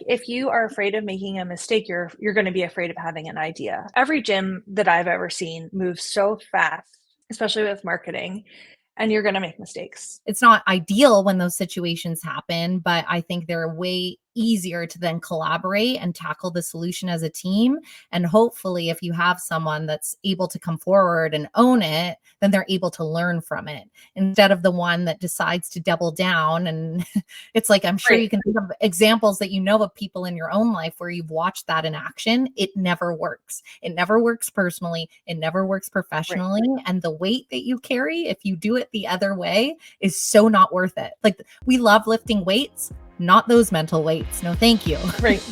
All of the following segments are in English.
if you are afraid of making a mistake, you're going to be afraid of having an idea. Every gym that I've ever seen moves so fast, especially with marketing, and you're going to make mistakes. It's not ideal when those situations happen, but I think they're way easier to then collaborate and tackle the solution as a team. And hopefully, if you have someone that's able to come forward and own it, then they're able to learn from it instead of the one that decides to double down. And it's like, I'm sure you can think of examples that you know of people in your own life where you've watched that in action. It never works. It never works personally. It never works professionally. Right. And the weight that you carry, if you do it the other way, is so not worth it. Like, we love lifting weights, not those mental weights. No, thank you. Right.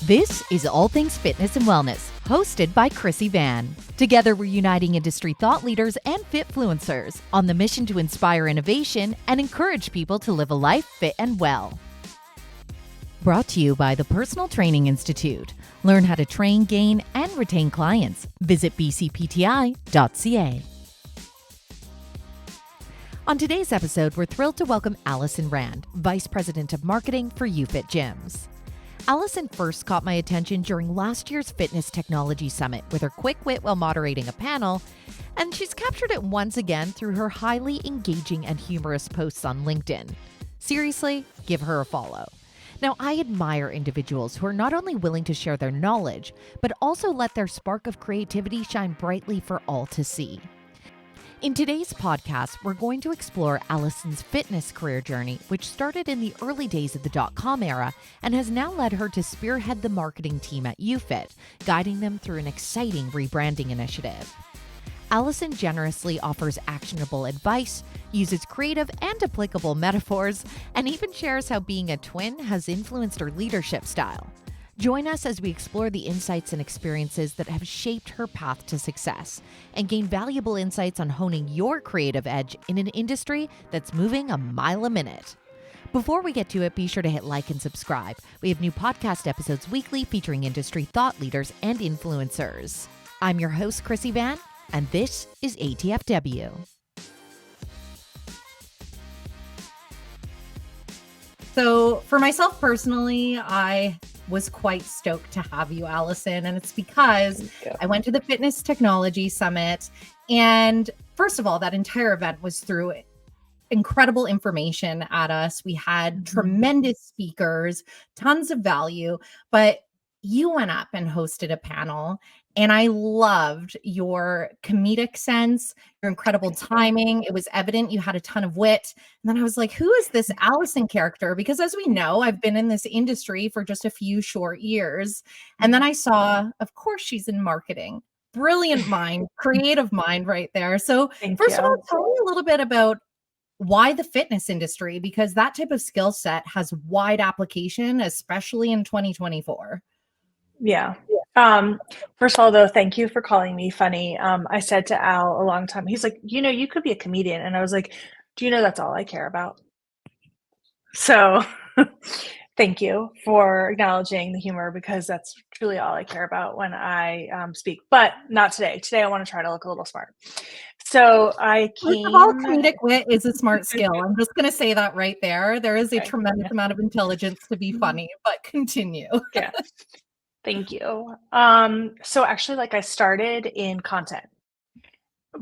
This is All Things Fitness and Wellness, hosted by Chrissy Van. Together, we're uniting industry thought leaders and fitfluencers on the mission to inspire innovation and encourage people to live a life fit and well. Brought to you by the Personal Training Institute. Learn how to train, gain, and retain clients. Visit bcpti.ca. On today's episode, we're thrilled to welcome Allison Rand, Vice President of Marketing for YouFit Gyms. Allison first caught my attention during last year's Fitness Technology Summit with her quick wit while moderating a panel, and she's captured it once again through her highly engaging and humorous posts on LinkedIn. Seriously, give her a follow. Now, I admire individuals who are not only willing to share their knowledge, but also let their spark of creativity shine brightly for all to see. In today's podcast, we're going to explore Allison's fitness career journey, which started in the early days of the .com era and has now led her to spearhead the marketing team at YouFit, guiding them through an exciting rebranding initiative. Allison generously offers actionable advice, uses creative and applicable metaphors, and even shares how being a twin has influenced her leadership style. Join us as we explore the insights and experiences that have shaped her path to success and gain valuable insights on honing your creative edge in an industry that's moving a mile a minute. Before we get to it, be sure to hit like and subscribe. We have new podcast episodes weekly featuring industry thought leaders and influencers. I'm your host, Chrissy Van, and this is ATFW. So for myself personally, I was quite stoked to have you, Allison. And it's because I went to the Fitness Technology Summit. And first of all, that entire event was through incredible information at us. We had tremendous speakers, tons of value, but you went up and hosted a panel. And I loved your comedic sense, your incredible timing. It was evident you had a ton of wit. And then I was like, who is this Allison character? Because as we know, I've been in this industry for just a few short years. And then I saw, of course, she's in marketing. Brilliant mind, creative mind right there. So first of all, tell me a little bit about why the fitness industry, because that type of skill set has wide application, especially in 2024. Yeah. First of all, though, thank you for calling me funny. I said to Al a long time, he's like, you could be a comedian. And I was like, do you know that's all I care about? So thank you for acknowledging the humor, because that's truly all I care about when I speak, but not today. Today, I want to try to look a little smart. So First of all, comedic wit is a smart skill. I'm just going to say that right there. There is a tremendous amount of intelligence to be funny, but continue. Yeah. Thank you. So actually, I started in content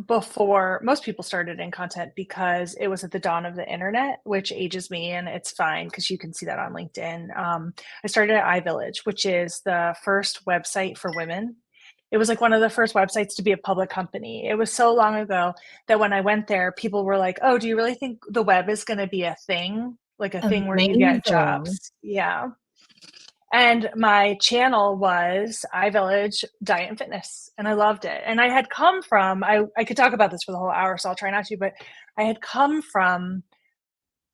before most people started in content, because it was at the dawn of the internet, which ages me, and it's fine because you can see that on LinkedIn. I started at iVillage, which is the first website for women. It was one of the first websites to be a public company. It was so long ago that when I went there, people were like, oh, do you really think the web is going to be a thing? Like a thing where you get jobs? Yeah. And my channel was iVillage Diet and Fitness, and I loved it. And I had come from, I could talk about this for the whole hour, so I'll try not to, but I had come from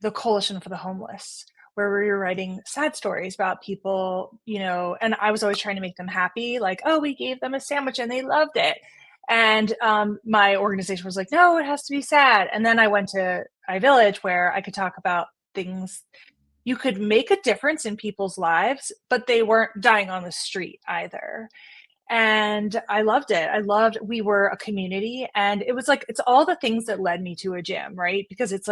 the Coalition for the Homeless, where we were writing sad stories about people, and I was always trying to make them happy. Like, oh, we gave them a sandwich and they loved it. And my organization was like, no, it has to be sad. And then I went to iVillage, where I could talk about things. You could make a difference in people's lives, but they weren't dying on the street either. And I loved it. We were a community, and it was it's all the things that led me to a gym, right? Because it's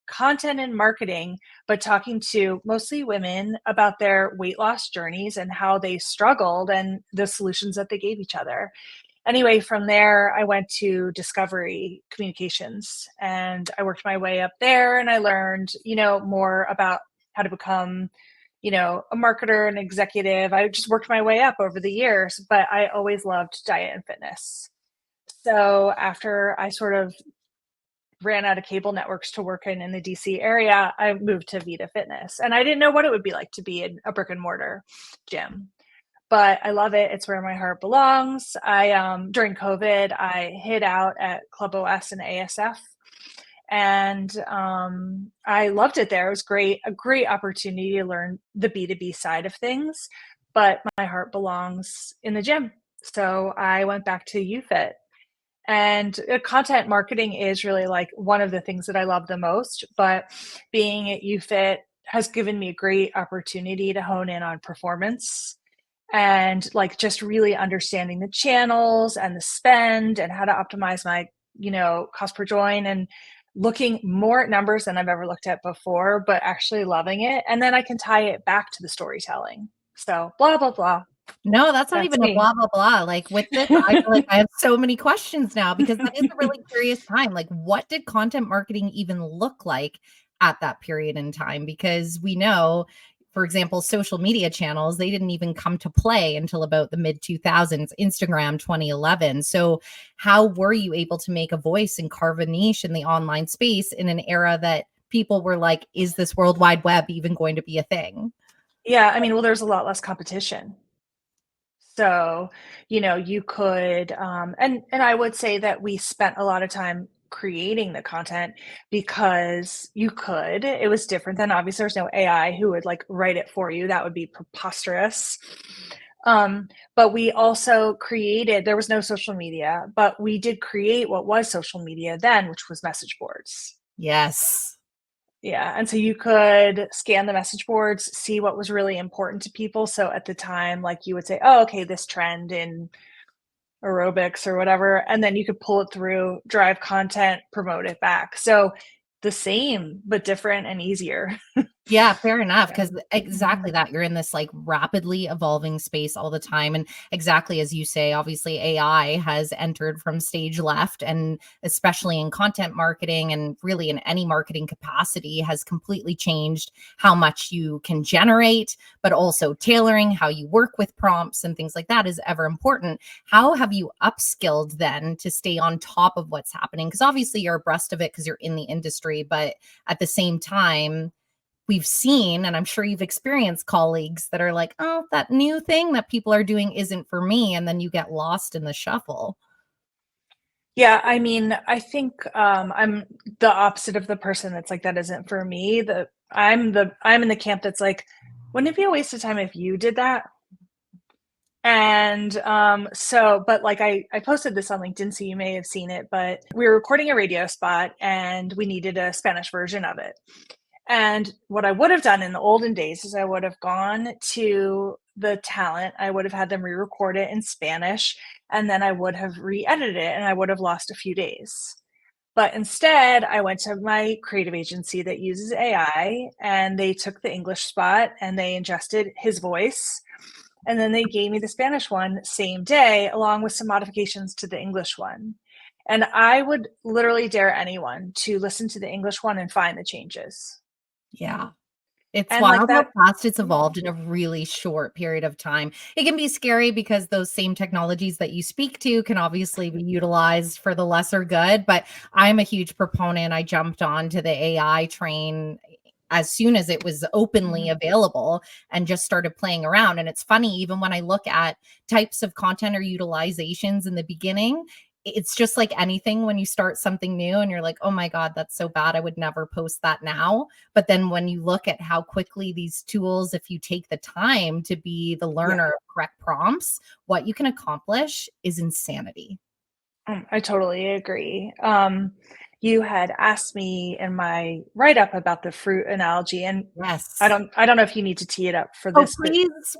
content and marketing, but talking to mostly women about their weight loss journeys and how they struggled and the solutions that they gave each other. Anyway, from there, I went to Discovery Communications and I worked my way up there, and I learned, more about how to become, a marketer and executive. I just worked my way up over the years, but I always loved diet and fitness. So after I sort of ran out of cable networks to work in the DC area, I moved to VIDA Fitness, and I didn't know what it would be like to be in a brick and mortar gym. But I love it. It's where my heart belongs. During COVID, I hid out at ClubWise and ASF, and I loved it there. It was a great opportunity to learn the B2B side of things, but my heart belongs in the gym. So I went back to YouFit, and content marketing is really like one of the things that I love the most, but being at YouFit has given me a great opportunity to hone in on performance and like just really understanding the channels and the spend and how to optimize my, cost per join, and looking more at numbers than I've ever looked at before, but actually loving it. And then I can tie it back to the storytelling. So blah, blah, blah. No, that's not even a blah, blah, blah. Like with this, I feel like I have so many questions now because that is a really curious time. Like, what did content marketing even look like at that period in time? Because we know, for example, social media channels, they didn't even come to play until about the mid 2000s, Instagram 2011. So how were you able to make a voice and carve a niche in the online space in an era that people were like, is this World Wide Web even going to be a thing? Yeah, I mean, well, there's a lot less competition. So, you could, and I would say that we spent a lot of time creating the content because it was different than, obviously there's no AI who would like write it for you. That would be preposterous. But we also there was no social media, but we did create what was social media then, which was message boards. Yes. Yeah. And so you could scan the message boards, see what was really important to people. So at the time, like you would say, oh, okay, this trend in aerobics or whatever. And then you could pull it through, drive content, promote it back. So the same, but different and easier. Yeah, fair enough. Because exactly that, you're in this like rapidly evolving space all the time. And exactly as you say, obviously AI has entered from stage left, and especially in content marketing and really in any marketing capacity has completely changed how much you can generate, but also tailoring how you work with prompts and things like that is ever important. How have you upskilled then to stay on top of what's happening? Because obviously you're abreast of it because you're in the industry, but at the same time, we've seen, and I'm sure you've experienced colleagues that are like, oh, that new thing that people are doing isn't for me. And then you get lost in the shuffle. Yeah, I mean, I think I'm the opposite of the person that's like, that isn't for me. I'm in the camp that's like, wouldn't it be a waste of time if you did that? And but like I posted this on LinkedIn, so you may have seen it, but we were recording a radio spot and we needed a Spanish version of it. And what I would have done in the olden days is I would have gone to the talent, I would have had them re-record it in Spanish, and then I would have re-edited it, and I would have lost a few days. But instead, I went to my creative agency that uses AI, and they took the English spot and they ingested his voice. And then they gave me the Spanish one same day, along with some modifications to the English one. And I would literally dare anyone to listen to the English one and find the changes. Yeah. It's And wild like that, how fast it's evolved in a really short period of time. It can be scary because those same technologies that you speak to can obviously be utilized for the lesser good, but I'm a huge proponent. I jumped onto the AI train as soon as it was openly available and just started playing around. And it's funny, even when I look at types of content or utilizations in the beginning, it's just like anything when you start something new and you're like, oh my God, that's so bad. I would never post that now. But then when you look at how quickly these tools, if you take the time to be the learner of correct prompts, what you can accomplish is insanity. I totally agree. You had asked me in my write-up about the fruit analogy, and yes, I don't know if you need to tee it up for this. Please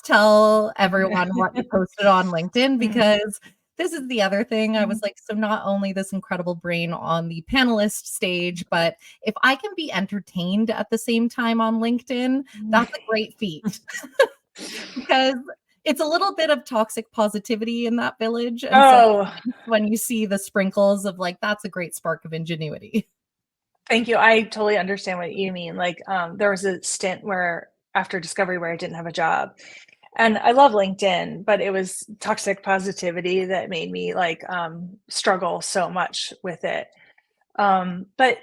tell everyone what you posted on LinkedIn, because this is the other thing. I was like, so not only this incredible brain on the panelist stage, but if I can be entertained at the same time on LinkedIn, that's a great feat. Because it's a little bit of toxic positivity in that village. And so when you see the sprinkles of like, that's a great spark of ingenuity. Thank you. I totally understand what you mean. Like, there was a stint where after Discovery where I didn't have a job, and I love LinkedIn, but it was toxic positivity that made me like struggle so much with it. But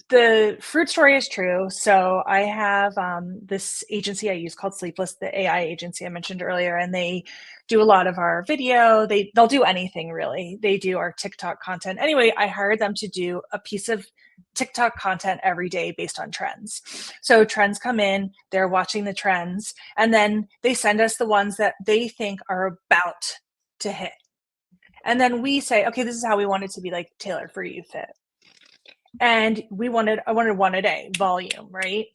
the fruit story is true. So I have this agency I use called Sleepless, the AI agency I mentioned earlier, and they do a lot of our video. They'll do anything really. They do our TikTok content. Anyway, I hired them to do a piece of TikTok content every day based on trends. So trends come in, they're watching the trends, and then they send us the ones that they think are about to hit. And then we say, okay, this is how we want it to be like tailored for YouFit. And I wanted one a day, volume, right?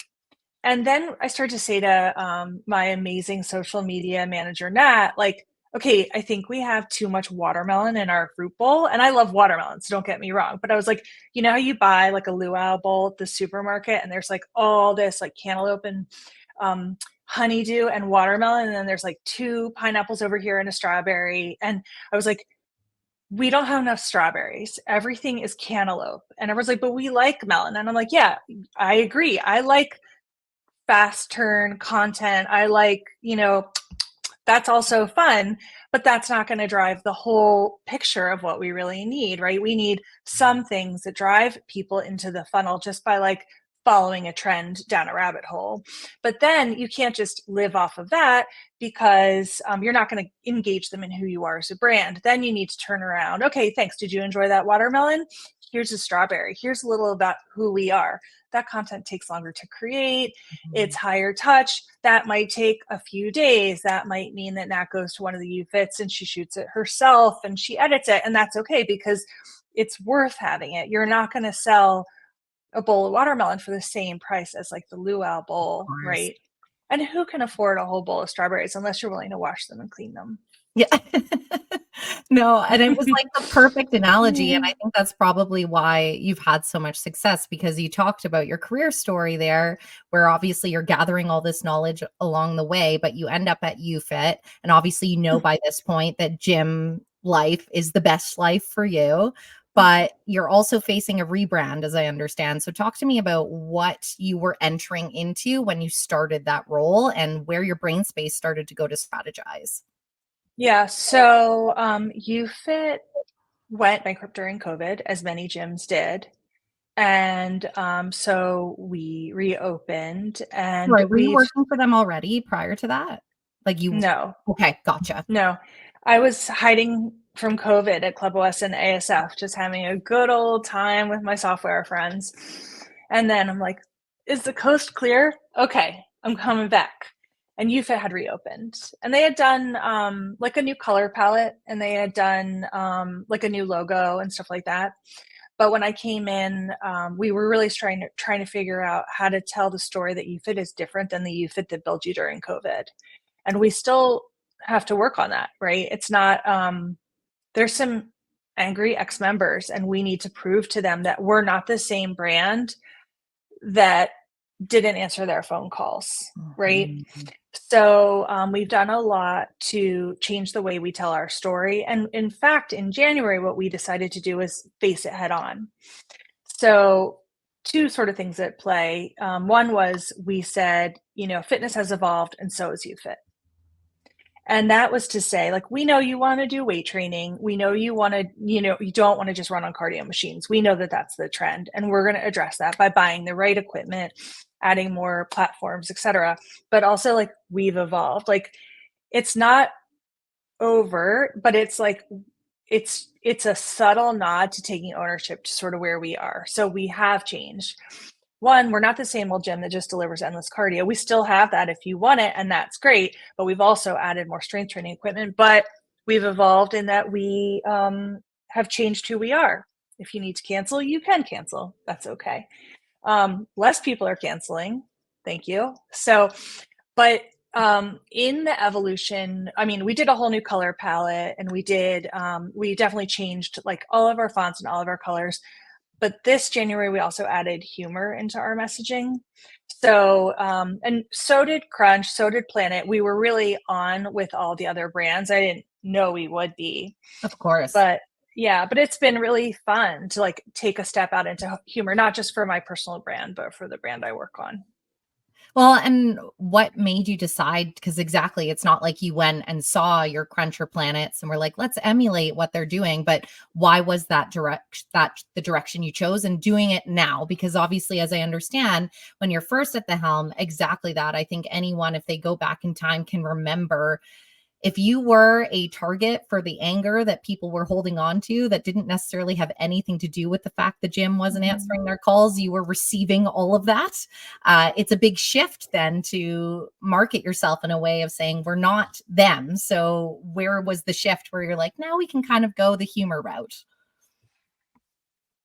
And then I started to say to my amazing social media manager, Nat, like, okay, I think we have too much watermelon in our fruit bowl. And I love watermelon, so don't get me wrong. But I was like, you know how you buy like a luau bowl at the supermarket and there's like all this like cantaloupe and honeydew and watermelon. And then there's like 2 pineapples over here and a strawberry. And I was like, we don't have enough strawberries. Everything is cantaloupe. And everyone's like, but we like melon. And I'm like, yeah, I agree. I like fast turn content. I like, that's also fun, but that's not going to drive the whole picture of what we really need, right? We need some things that drive people into the funnel just by like following a trend down a rabbit hole. But then you can't just live off of that because you're not going to engage them in who you are as a brand. Then you need to turn around. Okay, thanks. Did you enjoy that watermelon? Here's a strawberry. Here's a little about who we are. That content takes longer to create. It's higher touch. That might take a few days. That might mean that Nat goes to one of the YouFits and she shoots it herself and she edits it. And that's okay because it's worth having it. You're not going to sell a bowl of watermelon for the same price as like the luau bowl, right? And who can afford a whole bowl of strawberries unless you're willing to wash them and clean them? Yeah. No, and it was like the perfect analogy. And I think that's probably why you've had so much success, because you talked about your career story there, where obviously you're gathering all this knowledge along the way, but you end up at YouFit. And obviously, you know, by this point that gym life is the best life for you, but you're also facing a rebrand, as I understand. So talk to me about what you were entering into when you started that role and where your brain space started to go to strategize. Yeah, so YouFit went bankrupt during COVID, as many gyms did. And so we reopened and Right. Were you working for them already prior to that? No. Okay, gotcha. No. I was hiding from COVID at ClubWise and ASF, just having a good old time with my software friends. And then I'm like, is the coast clear? Okay, I'm coming back. And YouFit had reopened, and they had done like a new color palette, and they had done like a new logo and stuff like that. But when I came in, we were really trying to figure out how to tell the story that YouFit is different than the YouFit that built you during COVID. And we still have to work on that, right? It's not, there's some angry ex-members, and we need to prove to them that we're not the same brand that didn't answer their phone calls, right? Mm-hmm. So we've done a lot to change the way we tell our story. And in fact, in January, what we decided to do is face it head on. So 2 sort of things at play. One was we said, fitness has evolved and so has YouFit. And that was to say, like, we know you want to do weight training. We know you want to, you don't want to just run on cardio machines. We know that that's the trend. And we're going to address that by buying the right equipment, adding more platforms, etc. But also, like, we've evolved. Like, it's not over, but it's like, it's a subtle nod to taking ownership to sort of where we are. So we have changed. One, we're not the same old gym that just delivers endless cardio. We still have that if you want it, and that's great. But we've also added more strength training equipment. But we've evolved in that we have changed who we are. If you need to cancel, you can cancel. That's okay. Less people are canceling. Thank you. So, but In the evolution, I mean, we did a whole new color palette, and we definitely changed like all of our fonts and all of our colors. But this January, we also added humor into our messaging. So, and so did Crunch, so did Planet. We were really on with all the other brands. I didn't know we would be. Of course. But yeah, but it's been really fun to like take a step out into humor, not just for my personal brand, but for the brand I work on. Well, and what made you decide? Because exactly, it's not like you went and saw your Cruncher Planets and were like, let's emulate what they're doing. But why was that the direction you chose and doing it now? Because obviously, as I understand, when you're first at the helm, exactly that. I think anyone, if they go back in time, can remember if you were a target for the anger that people were holding on to that didn't necessarily have anything to do with the fact the gym wasn't answering their calls, you were receiving all of that. It's a big shift then to market yourself in a way of saying we're not them. So where was the shift where you're like, now we can kind of go the humor route?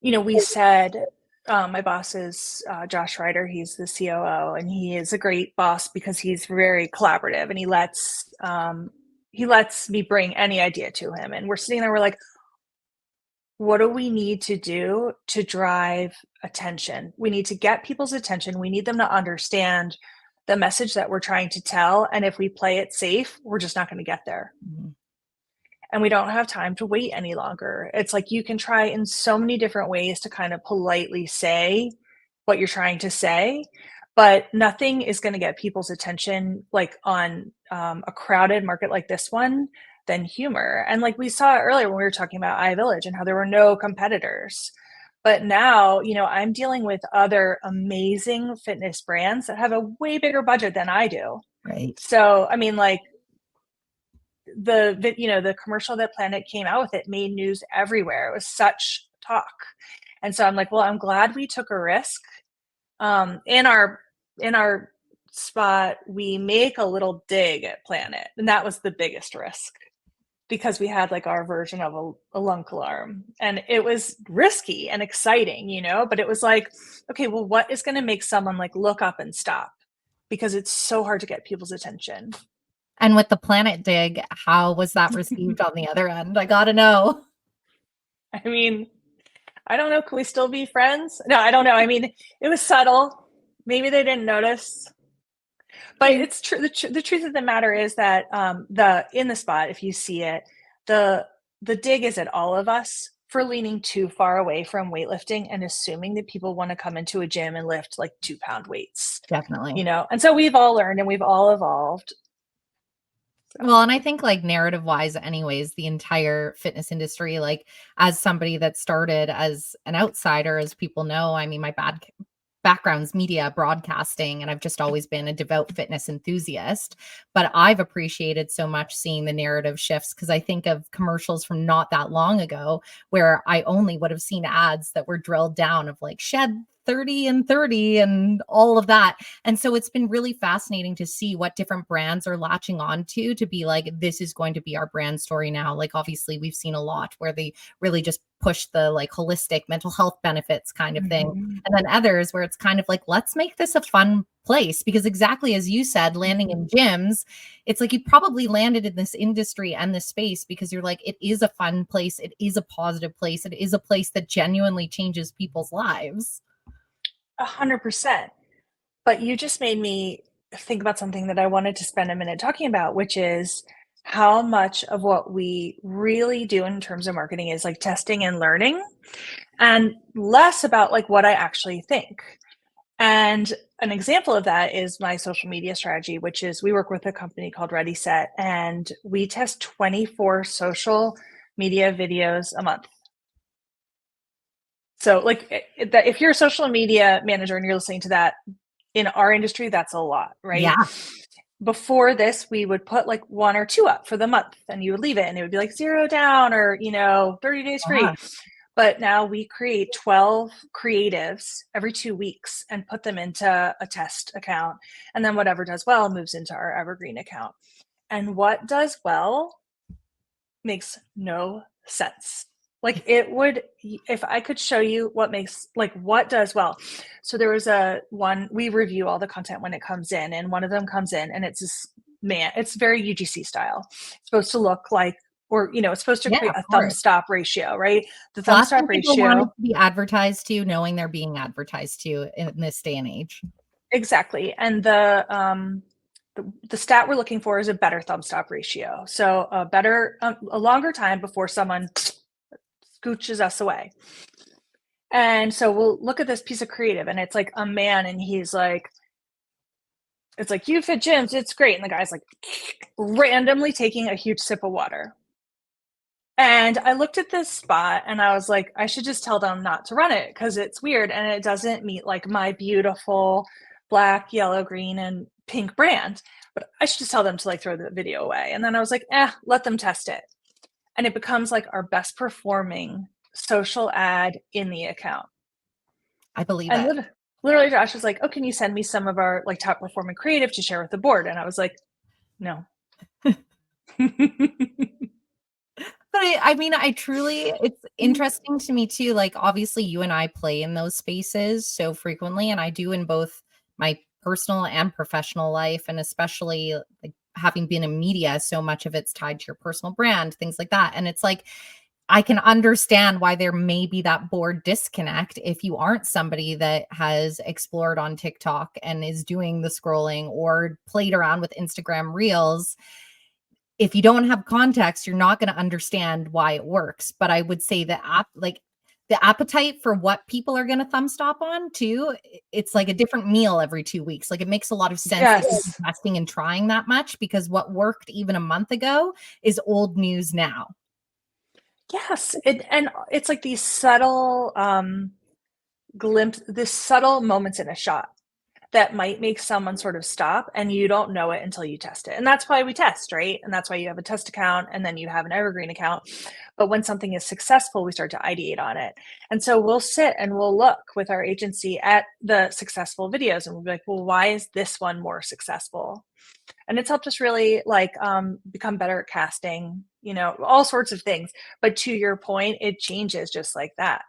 We said, my boss is Josh Ryder. He's the COO, and he is a great boss because he's very collaborative, and he lets me bring any idea to him. And we're sitting there, we're like, what do we need to do to drive attention? We need to get people's attention. We need them to understand the message that we're trying to tell. And if we play it safe, we're just not going to get there. Mm-hmm. And we don't have time to wait any longer. It's like you can try in so many different ways to kind of politely say what you're trying to say, but nothing is going to get people's attention like on a crowded market like this one than humor. And like we saw earlier when we were talking about iVillage and how there were no competitors. But now, I'm dealing with other amazing fitness brands that have a way bigger budget than I do. Right. So, I mean, like, the commercial that Planet came out with, it made news everywhere. It was such talk. And so I'm like, well, I'm glad we took a risk. In our spot, we make a little dig at Planet, and that was the biggest risk because we had like our version of a lunk alarm, and it was risky and exciting, but it was like, okay, well, what is going to make someone like look up and stop? Because it's so hard to get people's attention. And with the Planet dig, how was that received on the other end? I got to know. I mean, I don't know. Can we still be friends? No, I don't know. I mean, it was subtle. Maybe they didn't notice. But it's true. The truth of the matter is that in the spot, if you see it, the dig is at all of us for leaning too far away from weightlifting and assuming that people want to come into a gym and lift like 2-pound weights. Definitely. And so we've all learned and we've all evolved. Well, and I think like narrative wise, anyways, the entire fitness industry, like as somebody that started as an outsider, as people know, I mean, my background's media broadcasting, and I've just always been a devout fitness enthusiast, but I've appreciated so much seeing the narrative shifts because I think of commercials from not that long ago where I only would have seen ads that were drilled down of like shed 30 and 30 and all of that. And so it's been really fascinating to see what different brands are latching on to be like, this is going to be our brand story now. Like, obviously we've seen a lot where they really just push the like holistic mental health benefits kind of thing. And then others where it's kind of like, let's make this a fun place, because exactly as you said, landing in gyms, it's like you probably landed in this industry and this space because you're like, it is a fun place. It is a positive place. It is a place that genuinely changes people's lives. 100%. But you just made me think about something that I wanted to spend a minute talking about, which is how much of what we really do in terms of marketing is like testing and learning, and less about like what I actually think. And an example of that is my social media strategy, which is we work with a company called Ready Set, and we test 24 social media videos a month. So like if you're a social media manager and you're listening to that in our industry, that's a lot, right? Yeah. Before this, we would put like 1 or 2 up for the month and you would leave it and it would be like 0 down or, 30 days free. But now we create 12 creatives every 2 weeks and put them into a test account. And then whatever does well moves into our evergreen account. And what does well makes no sense. Like it would, if I could show you what does well. So there was we review all the content when it comes in, and one of them comes in and it's this man, it's very UGC style. It's supposed to look like, or, it's supposed to Yeah, create a of thumb course. stop ratio, right? The thumb Last thing stop people want it ratio. to be advertised to, knowing they're being advertised to in this day and age. Exactly. And the stat we're looking for is a better thumb stop ratio. So a longer time before someone scooches us away. And so we'll look at this piece of creative, and it's like a man, and he's like, it's like, YouFit Gyms, it's great. And the guy's like randomly taking a huge sip of water. And I looked at this spot and I was like, I should just tell them not to run it because it's weird and it doesn't meet like my beautiful black, yellow, green, and pink brand. But I should just tell them to like throw the video away. And then I was like, let them test it. And it becomes like our best performing social ad in the account. I believe And it. literally Josh was like, oh, can you send me some of our like top performing creative to share with the board? And I was like, no. But I mean, I truly, it's interesting to me too. Like, obviously, you and I play in those spaces so frequently, and I do in both my personal and professional life, and especially like having been in media, so much of it's tied to your personal brand, things like that. And it's like, I can understand why there may be that board disconnect if you aren't somebody that has explored on TikTok and is doing the scrolling or played around with Instagram Reels. If you don't have context, you're not going to understand why it works. But I would say the appetite for what people are going to thumb stop on too, it's like a different meal every 2 weeks. Like, it makes a lot of sense that you're investing and trying that much, because what worked even a month ago is old news now. Yes. And it's like these subtle subtle moments in a shot that might make someone sort of stop, and you don't know it until you test it. And that's why we test, right? And that's why you have a test account and then you have an evergreen account. But when something is successful, we start to ideate on it. And so we'll sit and we'll look with our agency at the successful videos and we'll be like, well, why is this one more successful? And it's helped us really like become better at casting, all sorts of things. But to your point, it changes just like that.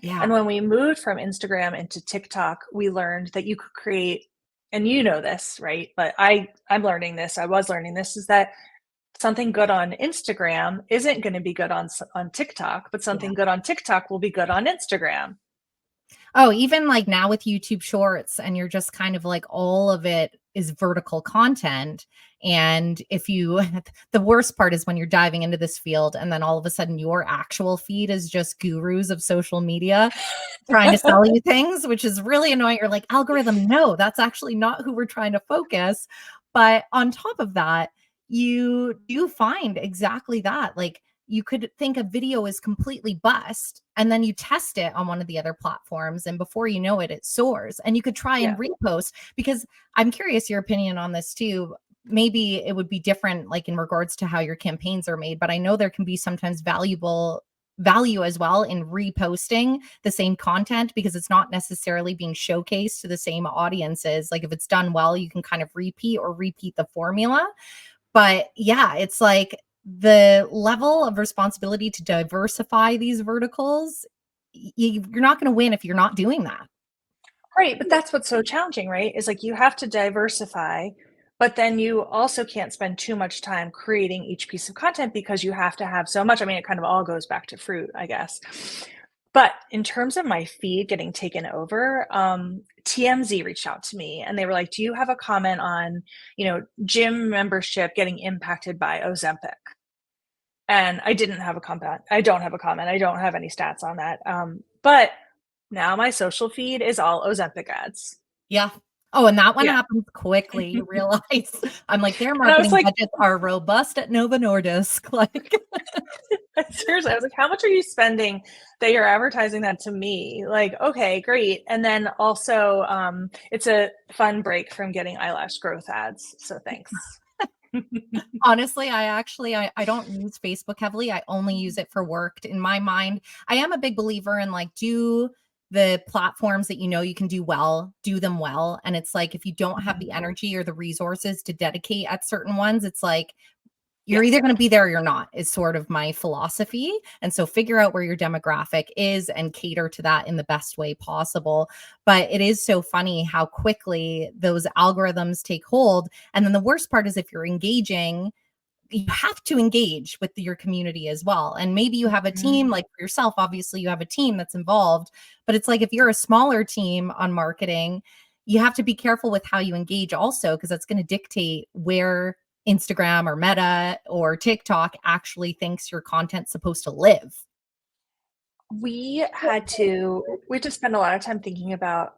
Yeah. And when we moved from Instagram into TikTok, we learned that you could create, and you know this, right? But I was learning this, is that something good on Instagram isn't going to be good on TikTok, but something good on TikTok will be good on Instagram. Oh, even like now with YouTube Shorts, and you're just kind of like, all of it is vertical content. And the worst part is when you're diving into this field and then all of a sudden your actual feed is just gurus of social media trying to sell you things, which is really annoying. You're like, algorithm, no, that's actually not who we're trying to focus. But on top of that, you do find exactly that. Like, you could think a video is completely bust, and then you test it on one of the other platforms, and before you know it, it soars. And you could try and repost, because I'm curious your opinion on this too. Maybe it would be different, like in regards to how your campaigns are made, but I know there can be sometimes value as well in reposting the same content, because it's not necessarily being showcased to the same audiences. Like, if it's done well, you can kind of repeat the formula. But yeah, it's like the level of responsibility to diversify these verticals, you're not going to win if you're not doing that. Right. But that's what's so challenging, right? Is like, you have to diversify, but then you also can't spend too much time creating each piece of content because you have to have so much. I mean, it kind of all goes back to fruit, I guess. But in terms of my feed getting taken over, TMZ reached out to me and they were like, do you have a comment on, gym membership getting impacted by Ozempic? And I didn't have a comment. I don't have a comment. I don't have any stats on that. But now my social feed is all Ozempic ads. Yeah. Oh, and that one happens quickly. You realize, I'm like, their marketing budgets are robust at Novo Nordisk. Like, seriously, I was like, how much are you spending that you're advertising that to me? Like, okay, great. And then also, it's a fun break from getting eyelash growth ads. So thanks. Honestly, I don't use Facebook heavily. I only use it for work. In my mind, I am a big believer in like, do the platforms that you can do well, do them well. And it's like, if you don't have the energy or the resources to dedicate at certain ones, it's like, you're either going to be there or you're not, is sort of my philosophy. And so figure out where your demographic is and cater to that in the best way possible. But it is so funny how quickly those algorithms take hold. And then the worst part is if you're engaging, you have to engage with your community as well. And maybe you have a team, like for yourself, obviously you have a team that's involved, but it's like if you're a smaller team on marketing, you have to be careful with how you engage also, because that's going to dictate where Instagram or Meta or TikTok actually thinks your content's supposed to live. We had to spend a lot of time thinking about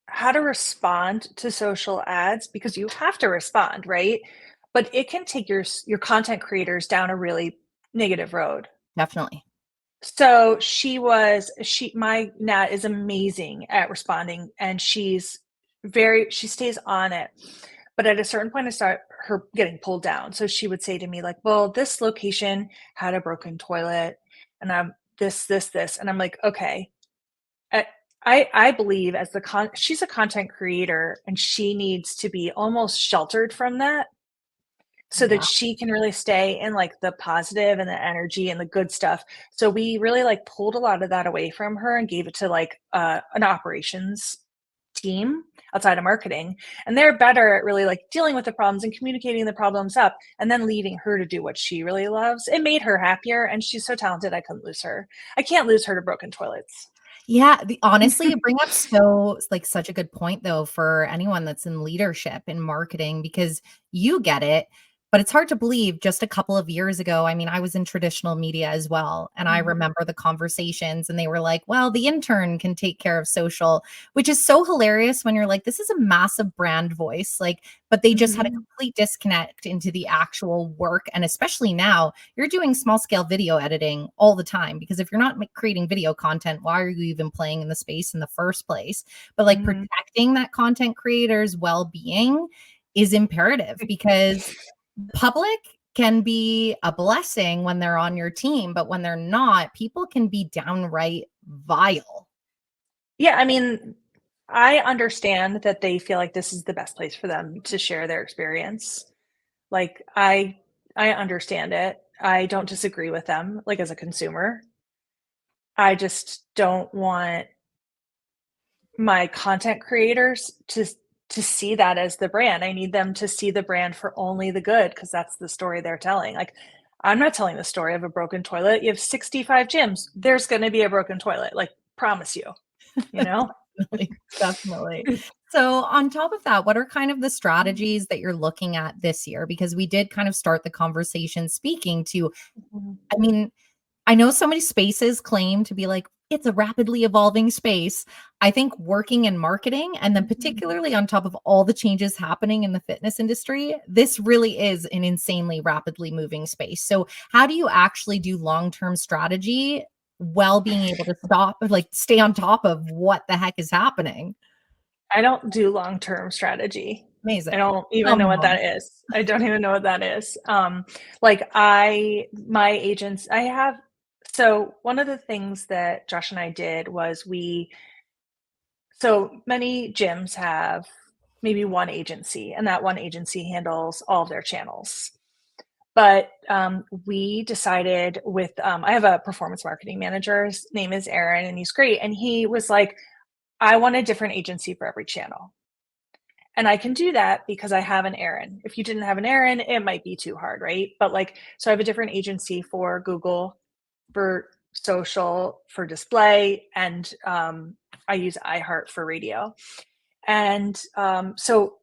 how to respond to social ads, because you have to respond, right? But it can take your content creators down a really negative road. Definitely. So my Nat is amazing at responding, and she stays on it. But at a certain point, I start her getting pulled down. So she would say to me like, well, this location had a broken toilet and I'm this. And I'm like, okay. I believe she's a content creator and she needs to be almost sheltered from that so that she can really stay in like the positive and the energy and the good stuff. So we really like pulled a lot of that away from her and gave it to like an operations team outside of marketing. And they're better at really like dealing with the problems and communicating the problems up and then leaving her to do what she really loves. It made her happier. And she's so talented. I couldn't lose her. I can't lose her to broken toilets. Yeah, honestly, you bring up such a good point though for anyone that's in leadership in marketing, because you get it, but it's hard to believe just a couple of years ago. I mean, I was in traditional media as well, and I remember the conversations and they were like, well, the intern can take care of social, which is so hilarious when you're like, this is a massive brand voice, like, but they just had a complete disconnect into the actual work. And especially now, you're doing small scale video editing all the time, because if you're not creating video content, why are you even playing in the space in the first place? But like protecting that content creator's well-being is imperative, because the public can be a blessing when they're on your team, but when they're not, people can be downright vile. Yeah, I mean, I understand that they feel like this is the best place for them to share their experience. Like I understand it. I don't disagree with them, like as a consumer. I just don't want my content creators to see that as the brand. I need them to see the brand for only the good, because that's the story they're telling. Like, I'm not telling the story of a broken toilet. You have 65 gyms. There's going to be a broken toilet. Like, promise you, you know? Definitely. So on top of that, what are kind of the strategies that you're looking at this year? Because we did kind of start the conversation speaking to, I mean, I know so many spaces claim to be like, it's a rapidly evolving space. I think working in marketing, and then particularly on top of all the changes happening in the fitness industry, this really is an insanely rapidly moving space. So how do you actually do long-term strategy while being able to stay on top of what the heck is happening? I don't do long-term strategy. Amazing. I don't even know what that is. I don't even know what that is. My agents, so one of the things that Josh and I did was so many gyms have maybe one agency, and that one agency handles all of their channels. But we decided I have a performance marketing manager. His name is Aaron, and he's great. And he was like, I want a different agency for every channel. And I can do that because I have an Aaron. If you didn't have an Aaron, it might be too hard, right? But so I have a different agency for Google, for social, for display, and I use iHeart for radio. And so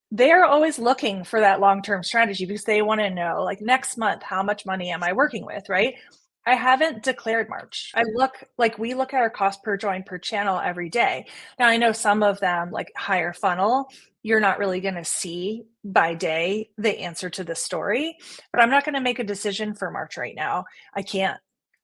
they're always looking for that long-term strategy, because they want to know, like, next month, how much money am I working with, right? I haven't declared March. We look at our cost per join per channel every day. Now, I know some of them, like higher funnel, you're not really going to see by day the answer to the story, but I'm not going to make a decision for March right now. I can't.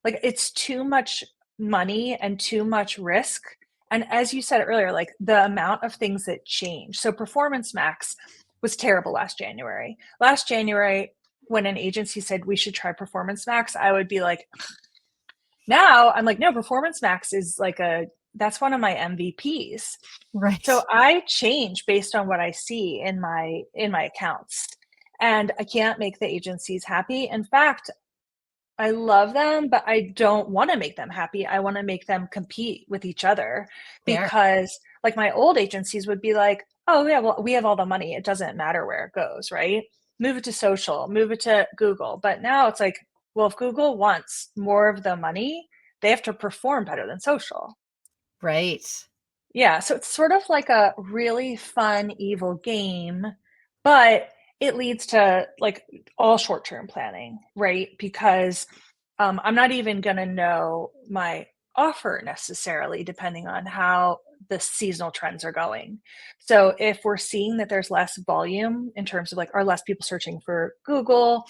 Like, it's too much money and too much risk. And as you said earlier, like the amount of things that change. So Performance Max was terrible last January. Last January, when an agency said we should try Performance Max, I would be like, now I'm like, no, Performance Max is that's one of my MVPs. Right. So I change based on what I see in my accounts. and I can't make the agencies happy. In fact, I love them, but I don't want to make them happy. I want to make them compete with each other, Fair. because like my old agencies would be like, oh yeah, well, we have all the money. It doesn't matter where it goes, right? Move it to social, move it to Google. But now it's like, well, if Google wants more of the money, they have to perform better than social. Right. Yeah, so it's sort of like a really fun, evil game, but it leads to like all short-term planning, right? Because I'm not even going to know my offer necessarily, depending on how the seasonal trends are going. So if we're seeing that there's less volume in terms of like, are less people searching for Google?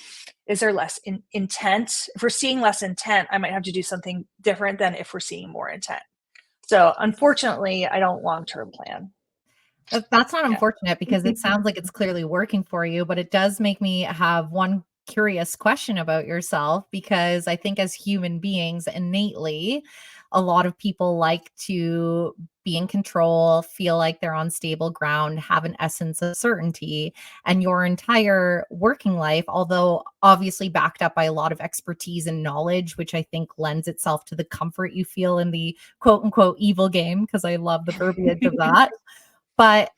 Is there less intent? If we're seeing less intent, I might have to do something different than if we're seeing more intent. So unfortunately, I don't long-term plan. That's not Yeah. unfortunate because it sounds like it's clearly working for you, but it does make me have one curious question about yourself, because I think as human beings, innately, a lot of people like to be in control, feel like they're on stable ground, have an essence of certainty. And your entire working life, although obviously backed up by a lot of expertise and knowledge, which I think lends itself to the comfort you feel in the quote unquote evil game, because I love the verbiage of that. But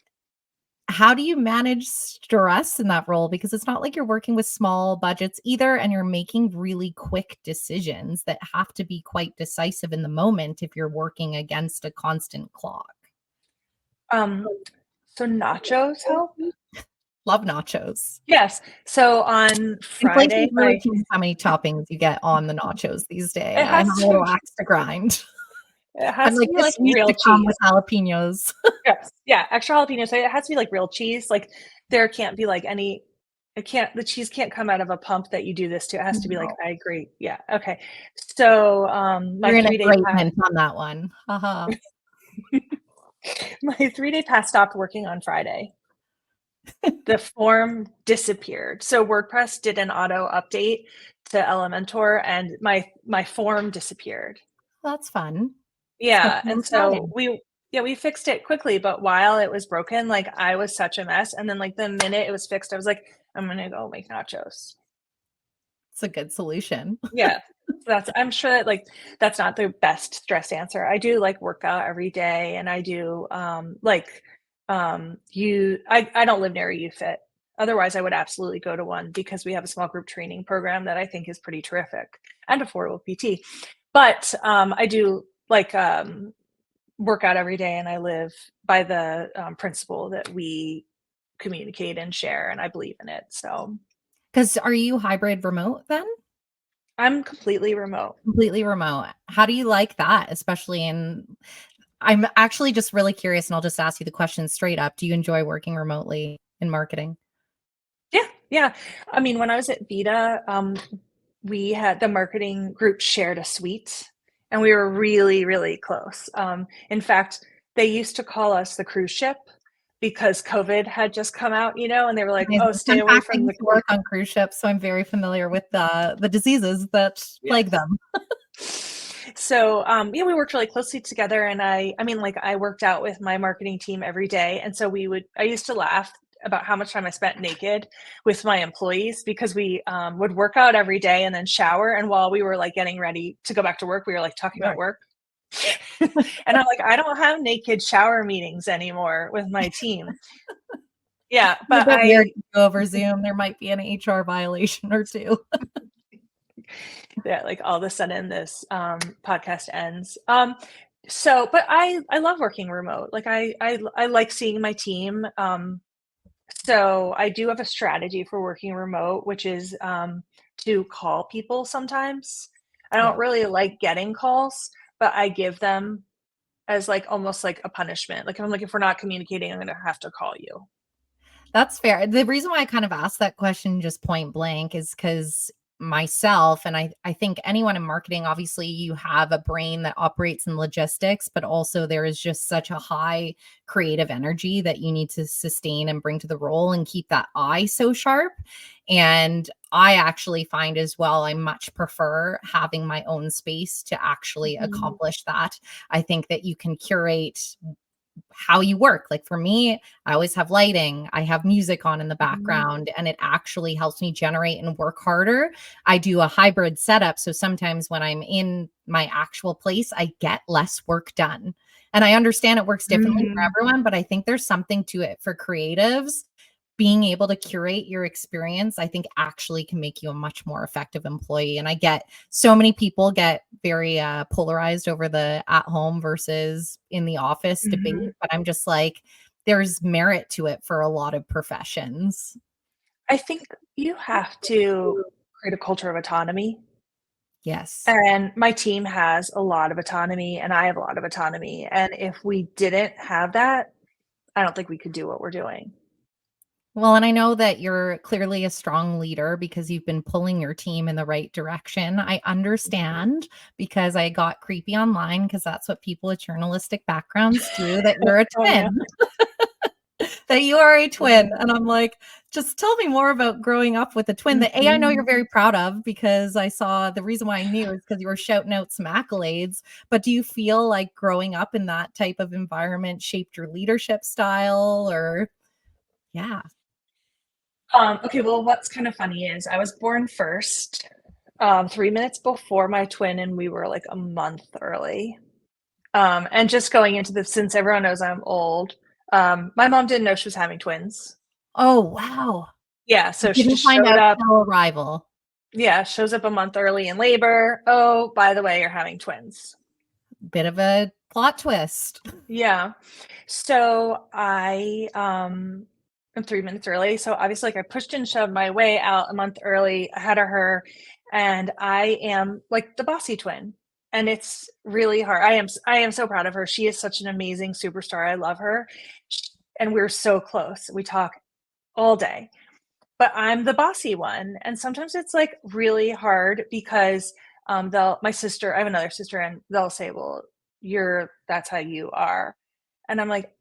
how do you manage stress in that role? Because it's not like you're working with small budgets either, and you're making really quick decisions that have to be quite decisive in the moment if you're working against a constant clock. Um, so nachos help? Love nachos. Yes. So on Inflation Friday, really changed how many toppings you get on the nachos these days. it I have has a to little axe to grind. it I'm has to like, be this like needs real to come cheese. with jalapenos. Yes. Yeah, extra jalapeno. So it has to be like real cheese. Like there can't be like the cheese can't come out of a pump that you do this to. It has to be like, No. I agree. Yeah. Okay. So my You're in three-day agreement on that one. Haha. my 3-day pass stopped working on Friday. The form disappeared. So WordPress did an auto update to Elementor, and my form disappeared. That's fun. Yeah, Something and so exciting. we fixed it quickly, but while it was broken, like I was such a mess. And then like the minute it was fixed, I was like, I'm gonna go make nachos. It's a good solution. Yeah. I'm sure that like that's not the best stress answer. I do like work out every day, and I do I don't live near a YouFit. Otherwise I would absolutely go to one, because we have a small group training program that I think is pretty terrific, and affordable PT. But I do like work out every day, and I live by the principle that we communicate and share, and I believe in it. So Because are you hybrid remote then? I'm completely remote. Completely remote. How do you like that? Especially I'm actually just really curious, and I'll just ask you the question straight up. Do you enjoy working remotely in marketing? Yeah, yeah. I mean, when I was at VIDA, we had the marketing group shared a suite, and we were really, really close. In fact, they used to call us the cruise ship, because COVID had just come out, and they were like, "Oh, Amazing. stay Fun away fact, I from the used to work on cruise ships, so I'm very familiar with the diseases that plague Yes. them. So, yeah, we worked really closely together, and I mean, like I worked out with my marketing team every day. And so I used to laugh about how much time I spent naked with my employees, because we would work out every day and then shower. And while we were like getting ready to go back to work, we were like talking about Right. work. And I'm like, I don't have naked shower meetings anymore with my team. Yeah, It's a but bit weird to go over Zoom. There might be an HR violation or two. yeah, like all of a sudden this podcast ends. But I love working remote. Like I like seeing my team. So I do have a strategy for working remote, which is to call people sometimes. I Yeah. don't really like getting calls, but I give them as like almost like a punishment. Like if we're not communicating, I'm gonna have to call you. That's fair. The reason why I kind of asked that question just point blank is because myself, and I think anyone in marketing, obviously you have a brain that operates in logistics, but also there is just such a high creative energy that you need to sustain and bring to the role and keep that eye so sharp. And I actually find as well, I much prefer having my own space to actually Mhm. accomplish that. I think that you can curate how you work. Like for me, I always have lighting, I have music on in the background, and it actually helps me generate and work harder. I do a hybrid setup. So sometimes when I'm in my actual place, I get less work done. And I understand it works differently for everyone, but I think there's something to it for creatives. Being able to curate your experience, I think actually can make you a much more effective employee. And I get so many people get very polarized over the at home versus in the office debate, but I'm just like, there's merit to it for a lot of professions. I think you have to create a culture of autonomy. Yes. And my team has a lot of autonomy and I have a lot of autonomy. And if we didn't have that, I don't think we could do what we're doing. Well, and I know that you're clearly a strong leader because you've been pulling your team in the right direction. I understand because I got creepy online because that's what people with journalistic backgrounds do, that you're a Oh, yeah. twin, that you are a twin. And I'm like, just tell me more about growing up with a twin that I know you're very proud of, because I saw the reason why I knew is because you were shouting out some accolades. But do you feel like growing up in that type of environment shaped your leadership style or yeah? Okay, well, what's kind of funny is I was born first, 3 minutes before my twin, and we were like a month early. And just going into this, since everyone knows I'm old, my mom didn't know she was having twins. Oh, wow. Yeah, so she Didn't just find showed out up. till arrival. Yeah, shows up a month early in labor. Oh, by the way, you're having twins. Bit of a plot twist. Yeah. So I am 3 minutes early. So obviously, like I pushed and shoved my way out a month early ahead of her, and I am like the bossy twin. And it's really hard. I am so proud of her. She is such an amazing superstar. I love her. And we're so close. We talk all day. But I'm the bossy one. And sometimes it's like really hard because my sister, I have another sister, and they'll say, well, that's how you are. And I'm like,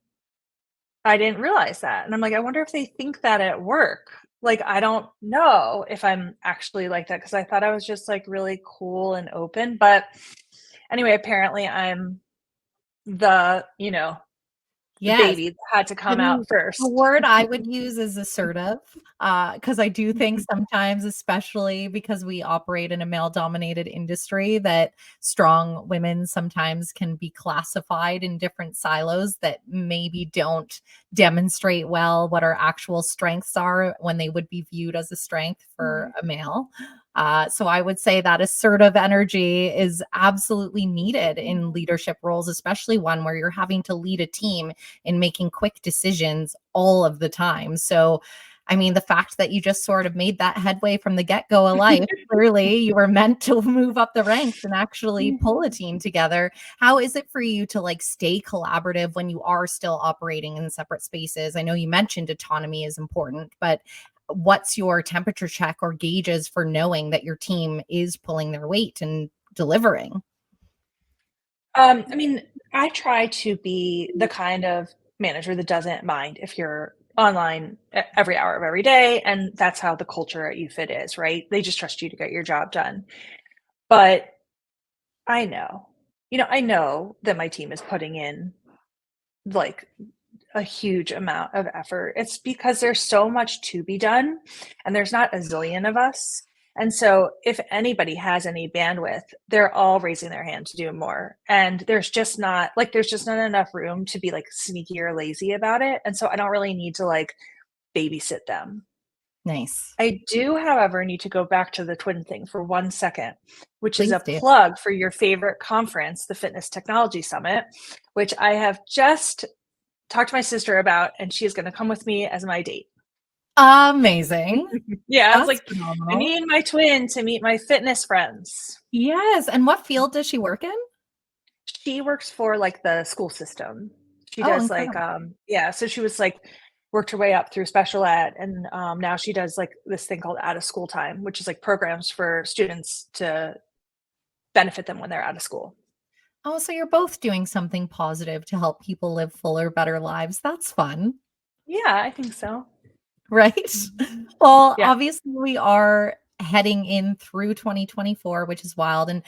I didn't realize that. And I'm like, I wonder if they think that at work. Like, I don't know if I'm actually like that because I thought I was just like really cool and open. But anyway, apparently I'm the, Yes. baby that had to I come out mean, the first. word I would use is assertive, because I do think sometimes, especially because we operate in a male-dominated industry, that strong women sometimes can be classified in different silos that maybe don't demonstrate well what our actual strengths are when they would be viewed as a strength for a male. So I would say that assertive energy is absolutely needed in leadership roles, especially one where you're having to lead a team in making quick decisions all of the time. So, I mean, the fact that you just sort of made that headway from the get-go of life, clearly you were meant to move up the ranks and actually pull a team together. How is it for you to like stay collaborative when you are still operating in separate spaces? I know you mentioned autonomy is important, but what's your temperature check or gauges for knowing that your team is pulling their weight and delivering? I mean, I try to be the kind of manager that doesn't mind if you're online every hour of every day, and that's how the culture at YouFit is, right? They just trust you to get your job done. But I know, I know that my team is putting in like a huge amount of effort. It's because there's so much to be done and there's not a zillion of us. And so if anybody has any bandwidth, they're all raising their hand to do more. And there's just not enough room to be like sneaky or lazy about it. And so I don't really need to like babysit them. Nice. I do, however, need to go back to the twin thing for 1 second, which is Please a do. plug for your favorite conference, the Fitness Technology Summit, which I have just talked to my sister about, and she is going to come with me as my date. Amazing. Yeah, I was That's like, I phenomenal. need my twin to meet my fitness friends. Yes. And what field does she work in? She works for like the school system. She Oh, does like, incredible. yeah, so she was like, worked her way up through special ed. And now she does like this thing called out of school time, which is like programs for students to benefit them when they're out of school. Oh, so you're both doing something positive to help people live fuller, better lives. That's fun, Yeah, I think so. right? Well, Yeah. obviously we are heading in through 2024, which is wild. And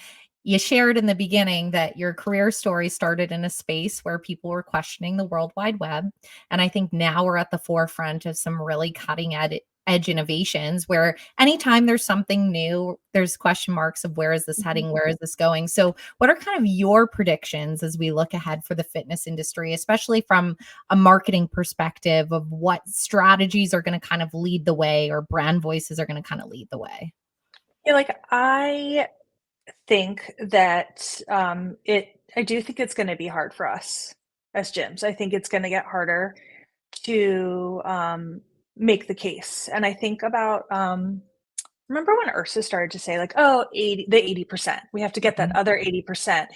you shared in the beginning that your career story started in a space where people were questioning the World Wide Web. And I think now we're at the forefront of some really cutting edge innovations where anytime there's something new, there's question marks of where is this heading? Where is this going? So what are kind of your predictions as we look ahead for the fitness industry, especially from a marketing perspective of what strategies are going to kind of lead the way or brand voices are going to kind of lead the way? Yeah, like I think that I do think it's going to be hard for us as gyms. I think it's going to get harder to make the case. And I think about remember when Ursa started to say like, oh, 80%. We have to get that Mhm. other 80%.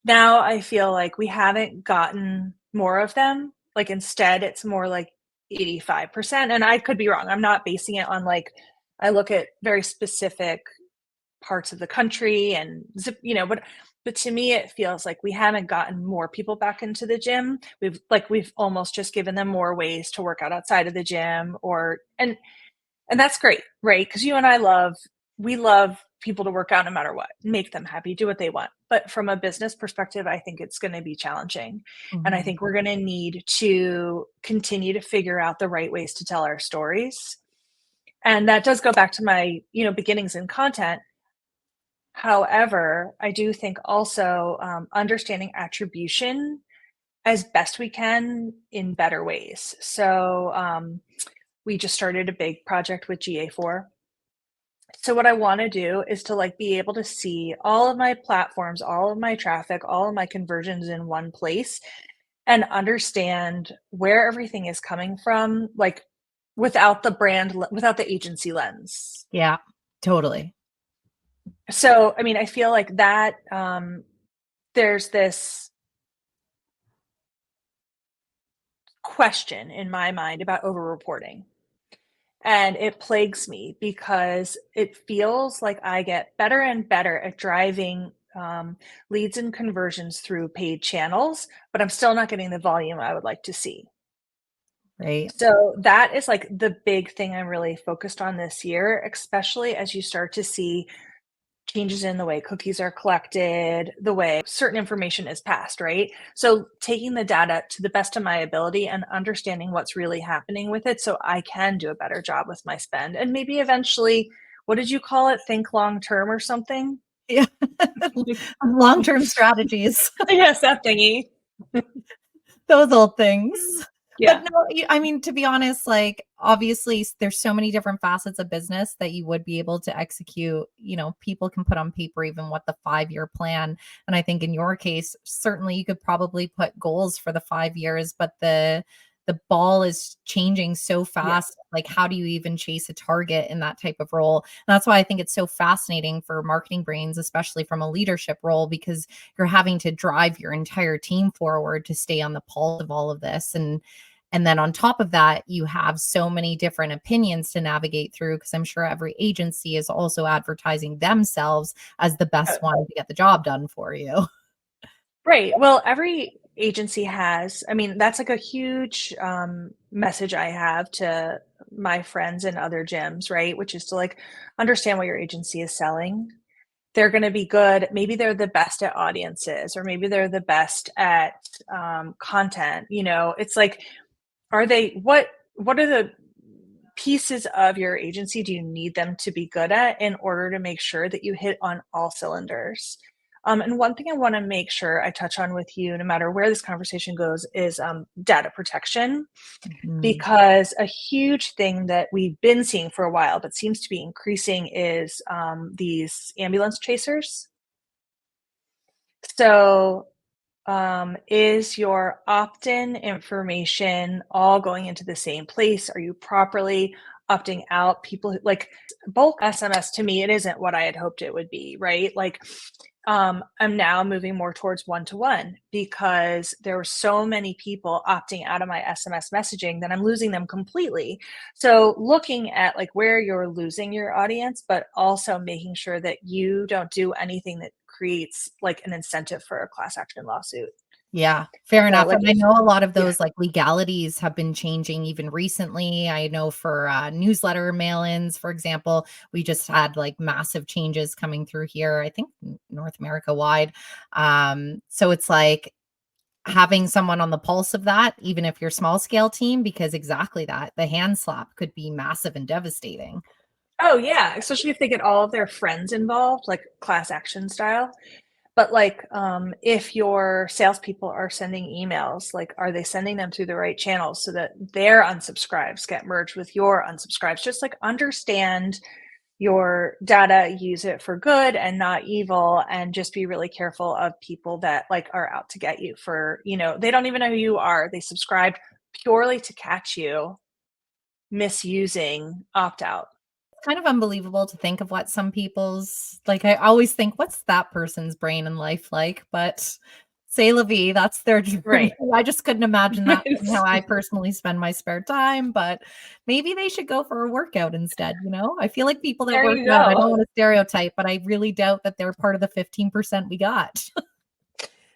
Now I feel like we haven't gotten more of them. Like instead it's more like 85%. And I could be wrong. I'm not basing it on like I look at very specific parts of the country and but to me it feels like we haven't gotten more people back into the gym. We've almost just given them more ways to work out outside of the gym or and that's great, right? Because you and we love people to work out no matter what, make them happy, do what they want. But from a business perspective, I think it's going to be challenging. And I Mhm. think we're going to need to continue to figure out the right ways to tell our stories. And that does go back to my, beginnings in content. However, I do think also understanding attribution as best we can in better ways. So we just started a big project with GA4. So what I want to do is to like be able to see all of my platforms, all of my traffic, all of my conversions in one place and understand where everything is coming from, like without without the agency lens. Yeah, totally. So, I mean, I feel like that there's this question in my mind about overreporting. And it plagues me because it feels like I get better and better at driving leads and conversions through paid channels, but I'm still not getting the volume I would like to see. Right. So that is like the big thing I'm really focused on this year, especially as you start to see changes in the way cookies are collected, the way certain information is passed, right? So taking the data to the best of my ability and understanding what's really happening with it so I can do a better job with my spend. And maybe eventually, what did you call it? Think long term or something? Yeah. Long-term strategies, Yes, that thingy. those old things. But Yeah. no, I mean, to be honest, like obviously there's so many different facets of business that you would be able to execute. People can put on paper even what the 5-year plan. And I think in your case, certainly you could probably put goals for the 5 years, but the ball is changing so Yeah. fast. Like, how do you even chase a target in that type of role? And that's why I think it's so fascinating for marketing brains, especially from a leadership role, because you're having to drive your entire team forward to stay on the pulse of all of this. And then on top of that, you have so many different opinions to navigate through because I'm sure every agency is also advertising themselves as the Uh, best one to get the job done for you. Right. Well, every agency has, I mean, that's like a huge message I have to my friends in other gyms, right? Which is to like understand what your agency is selling. They're going to be good. Maybe they're the best at audiences, or maybe they're the best at content. It's like, what are the pieces of your agency do you need them to be good at in order to make sure that you hit on all cylinders? And one thing I want to make sure I touch on with you, no matter where this conversation goes, is data protection, Mhm. because a huge thing that we've been seeing for a while, but seems to be increasing, is these ambulance chasers. So, is your opt-in information all going into the same place? Are you properly opting out? People like bulk SMS, to me, it isn't what I had hoped it would be, right? Like, I'm now moving more towards one-to-one because there were so many people opting out of my SMS messaging that I'm losing them completely. So looking at like where you're losing your audience, but also making sure that you don't do anything that creates like an incentive for a class action lawsuit. Yeah, fair So enough. like, And I know a lot of yeah. those like legalities have been changing even recently. I know for newsletter mail-ins, for example, we just had like massive changes coming through here, I think North America wide. So it's like having someone on the pulse of that, even if you're small scale team, because exactly that, the hand slap could be massive and devastating. Oh yeah, especially if they get all of their friends involved, like class action style. But like, if your salespeople are sending emails, like, are they sending them through the right channels so that their unsubscribes get merged with your unsubscribes? Just like understand your data, use it for good and not evil, and just be really careful of people that like are out to get you for, they don't even know who you are. They subscribed purely to catch you misusing opt out. Kind of unbelievable to think of what some people's like, I always think, what's that person's brain and life like? But say la vie, that's their journey. Right. I just couldn't imagine that being how I personally spend my spare time, but maybe they should go for a workout instead, you know? I feel like people that There work you out, I don't go. want to stereotype, but I really doubt that they're part of the 15% we got.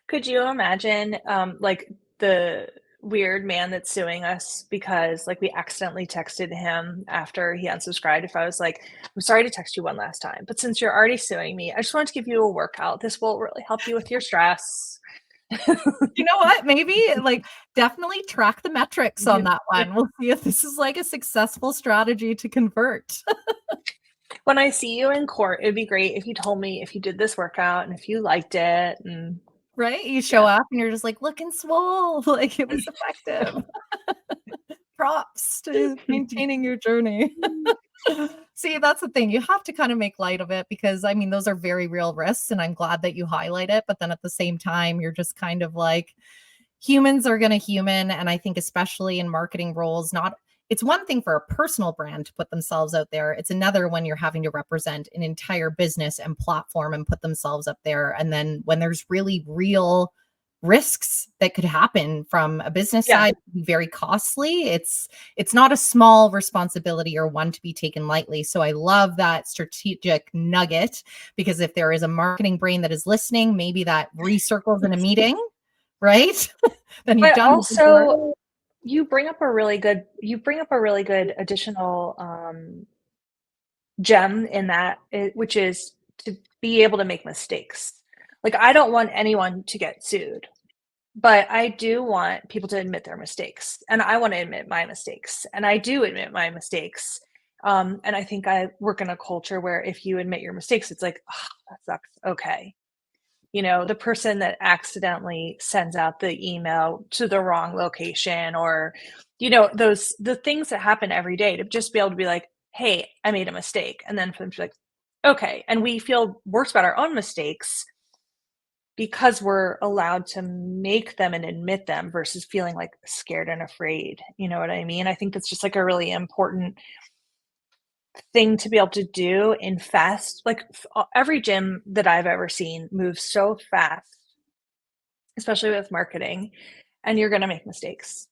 Could you imagine, like the weird man that's suing us because like we accidentally texted him after he unsubscribed? If I was like, I'm sorry to text you one last time, but since you're already suing me, I just wanted to give you a workout. This will really help you with your stress. You know what? Maybe like definitely track the metrics on that Yeah. one. We'll see if this is like a successful strategy to convert. When I see you in court, it'd be great if you told me if you did this workout and if you liked it. And Right? You show yeah. up and you're just like looking swole, like it was effective. Props to maintaining your journey. See, that's the thing. You have to kind of make light of it because I mean, those are very real risks, and I'm glad that you highlight it. But then at the same time, you're just kind of like, humans are going to human. And I think, especially in marketing roles, not it's one thing for a personal brand to put themselves out there. It's another when you're having to represent an entire business and platform and put themselves up there. And then when there's really real risks that could happen from a business Yeah. side, be very costly. It's not a small responsibility or one to be taken lightly. So I love that strategic nugget, because if there is a marketing brain that is listening, maybe that recircles in a meeting, right? Then you've But done the good work. also, you bring up a really good additional gem in that, which is to be able to make mistakes. Like, I don't want anyone to get sued, but I do want people to admit their mistakes, and I want to admit my mistakes, and I do admit my mistakes. And I think I work in a culture where if you admit your mistakes, it's like, oh, that sucks. Okay. The person that accidentally sends out the email to the wrong location, or, the things that happen every day, to just be able to be like, hey, I made a mistake. And then for them to be like, okay. And we feel worse about our own mistakes because we're allowed to make them and admit them versus feeling like scared and afraid. You know what I mean? I think that's just like a really important thing to be able to do in fast, like every gym that I've ever seen moves so fast, especially with marketing, and you're going to make mistakes.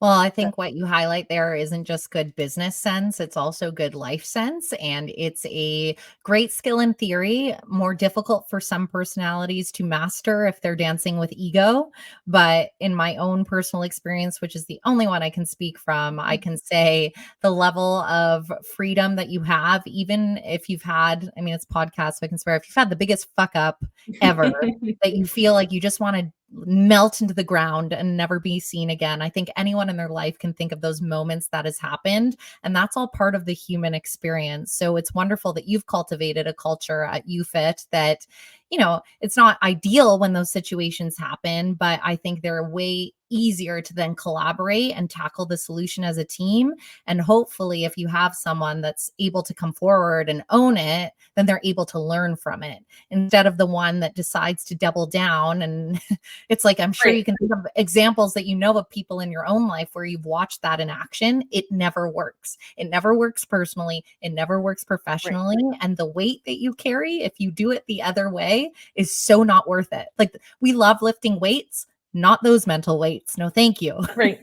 Well, I But think what you highlight there isn't just good business sense, it's also good life sense. And it's a great skill in theory, more difficult for some personalities to master if they're dancing with ego. But in my own personal experience, which is the only one I can speak from, I can say the level of freedom that you have, even if you've had, I mean, it's podcast, so I can swear, if you've had the biggest fuck up ever, that you feel like you just want to melt into the ground and never be seen again. I think anyone in their life can think of those moments that has happened, and that's all part of the human experience. So it's wonderful that you've cultivated a culture at YouFit that, it's not ideal when those situations happen, but I think they're way easier to then collaborate and tackle the solution as a team. And hopefully, if you have someone that's able to come forward and own it, then they're able to learn from it instead of the one that decides to double down. And it's like, I'm sure right, you can think of examples that you know of people in your own life where you've watched that in action. It never works. It never works personally. It never works right, professionally. And the weight that you carry, if you do it the other way, is so not worth it. Like, we love lifting weights, not those mental weights. No, thank you. right.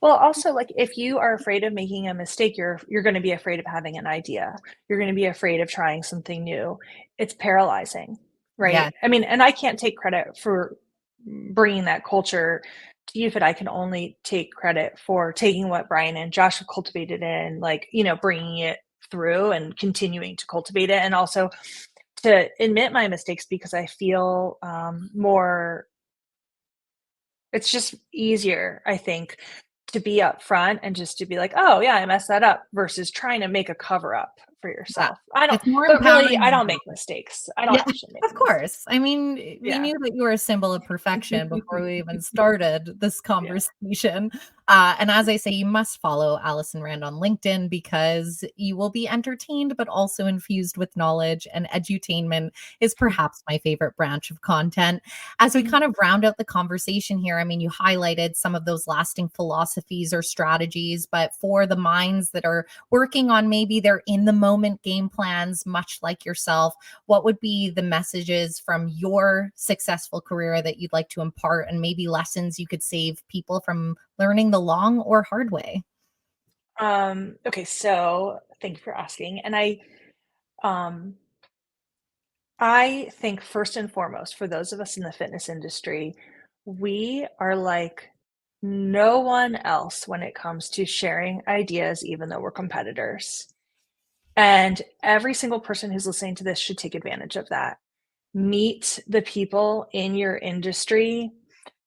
Well, also, like, if you are afraid of making a mistake, you're going to be afraid of having an idea. You're going to be afraid of trying something new. It's paralyzing, Yeah. right? I mean, and I can't take credit for bringing that culture to YouFit, I can only take credit for taking what Brian and Josh have cultivated and like, bringing it through and continuing to cultivate it. And also to admit my mistakes because I feel more, it's just easier, I think, to be upfront and just to be like, oh yeah, I messed that up versus trying to make a cover up for Yeah. yourself. I don't, It's more but really, empowering. I don't make mistakes. I don't Yeah, actually make of course. I mean, we Yeah. knew that you were a symbol of perfection before we even started this conversation. And as I say, you must follow Allison Rand on LinkedIn because you will be entertained, but also infused with knowledge. And edutainment is perhaps my favorite branch of content. As we kind of round out the conversation here, I mean, you highlighted some of those lasting philosophies or strategies, but for the minds that are working on maybe their in the moment game plans, much like yourself, what would be the messages from your successful career that you'd like to impart, and maybe lessons you could save people from learning the long or hard way? Okay, so thank you for asking. And um I think first and foremost, for those of us in the fitness industry, we are like no one else when it comes to sharing ideas, even though we're competitors. And every single person who's listening to this should take advantage of that. Meet the people in your industry,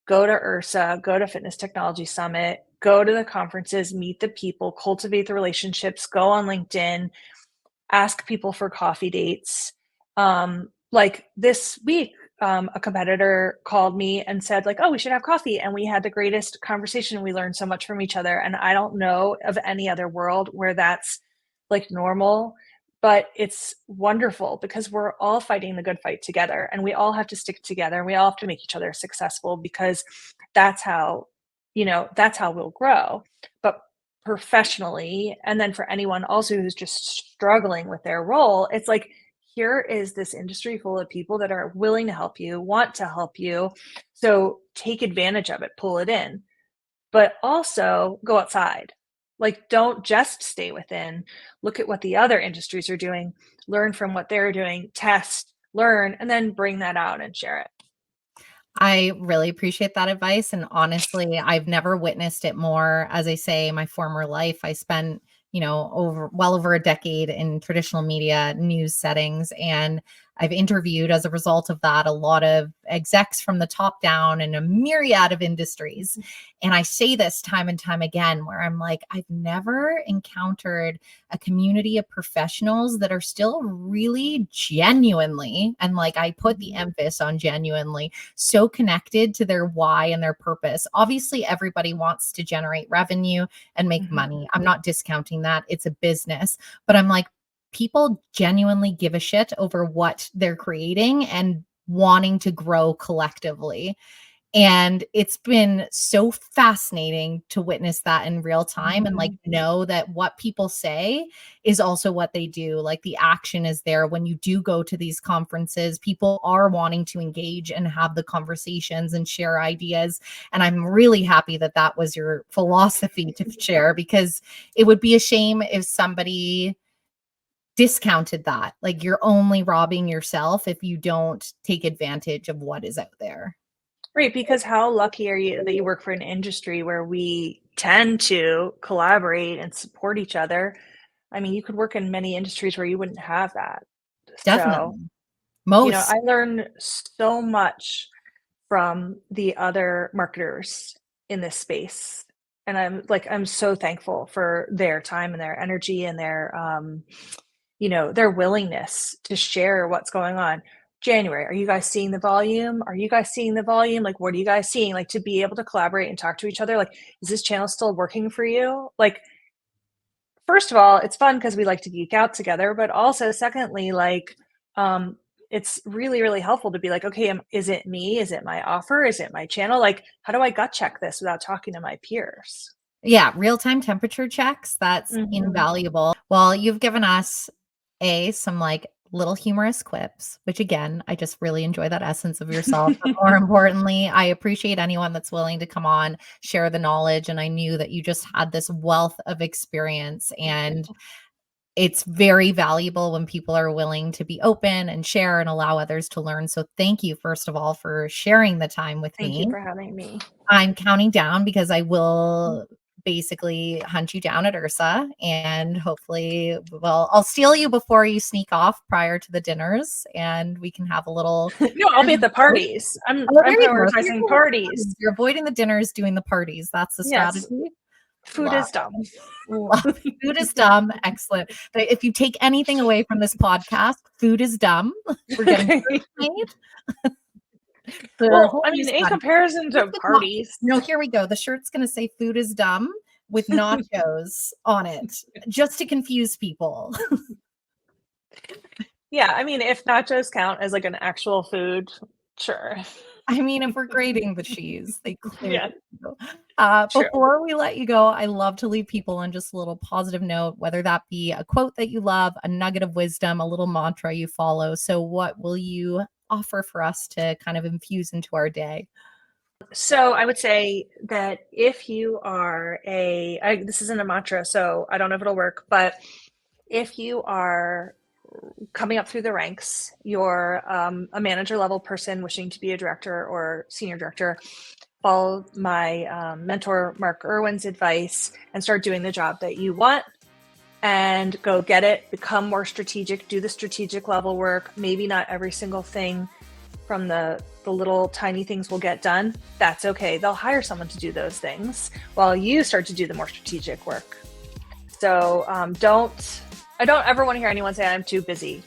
go to URSA, go to Fitness Technology Summit, go to the conferences, meet the people, cultivate the relationships, go on LinkedIn, ask people for coffee dates. Like this week, a competitor called me and said like, oh, we should have coffee. And we had the greatest conversation. We learned so much from each other. And I don't know of any other world where that's like normal, but it's wonderful because we're all fighting the good fight together and we all have to stick together and we all have to make each other successful because that's how, that's how we'll grow. But professionally, and then for anyone also who's just struggling with their role, it's like, here is this industry full of people that are willing to help you, want to help you. So take advantage of it, pull it in, but also go outside. Like, don't just stay within. Look at what the other industries are doing, learn from what they're doing, test, learn, and then bring that out and share it. I really appreciate that advice. And honestly, I've never witnessed it more. As I say, my former life, I spent, over a decade in traditional media news settings. And I've interviewed as a result of that a lot of execs from the top down in a myriad of industries. And I say this time and time again, where I'm like, I've never encountered a community of professionals that are still really genuinely, and like I put the emphasis on genuinely, so connected to their why and their purpose. Obviously, everybody wants to generate revenue and make money. I'm not discounting that. It's a business. But I'm like, people genuinely give a shit over what they're creating and wanting to grow collectively. And it's been so fascinating to witness that in real time and like know that what people say is also what they do. Like the action is there when you do go to these conferences. People are wanting to engage and have the conversations and share ideas. And I'm really happy that that was your philosophy to share, because it would be a shame if somebody discounted that. Like you're only robbing yourself if you don't take advantage of what is out there. Right, because how lucky are you that you work for an industry where we tend to collaborate and support each other? I mean, you could work in many industries where you wouldn't have that. So, Definitely. Most. I learned so much from the other marketers in this space. And I'm so thankful for their time and their energy and their willingness to share what's going on. January, are you guys seeing the volume? Are you guys seeing the volume? Like, what are you guys seeing? Like, to be able to collaborate and talk to each other. Like, is this channel still working for you? Like, first of all, it's fun because we like to geek out together, but also secondly, like, it's really, really helpful to be like, okay, is it me? Is it my offer? Is it my channel? Like, how do I gut check this without talking to my peers? Yeah, real-time temperature checks, that's invaluable. Well, you've given us some like little humorous quips, which again, I just really enjoy that essence of yourself. But more importantly, I appreciate anyone that's willing to come on, share the knowledge. And I knew that you just had this wealth of experience, and it's very valuable when people are willing to be open and share and allow others to learn. So thank you, first of all, for sharing the time with Thank me. you for having me. I'm counting down because I will basically hunt you down at Ursa, and hopefully, well, I'll steal you before you sneak off prior to the dinners, and we can have a little. No, I'll be at the parties. I'm there you go. prioritizing parties. You're avoiding the dinners, doing the parties. That's the Yes. strategy. Food is dumb. Food is dumb. Excellent. If you take anything away from this podcast, food is dumb. We're getting food made. Well, I mean, in comparison to parties. No, here we go. The shirt's going to say food is dumb with nachos on it, just to confuse people. Yeah, I mean, if nachos count as like an actual food, sure. I mean, if we're grading the cheese, they clearly do. True. Before we let you go, I love to leave people on just a little positive note, whether that be a quote that you love, a nugget of wisdom, a little mantra you follow. So what will you offer for us to kind of infuse into our day? So I would say that if you are this isn't a mantra, so I don't know if it'll work, but if you are coming up through the ranks, you're a manager level person wishing to be a director or senior director, follow my mentor Mark Irwin's advice and start doing the job that you want and go get it, become more strategic, do the strategic level work. Maybe not every single thing from the little tiny things will get done. That's okay. They'll hire someone to do those things while you start to do the more strategic work. So I don't ever want to hear anyone say I'm too busy.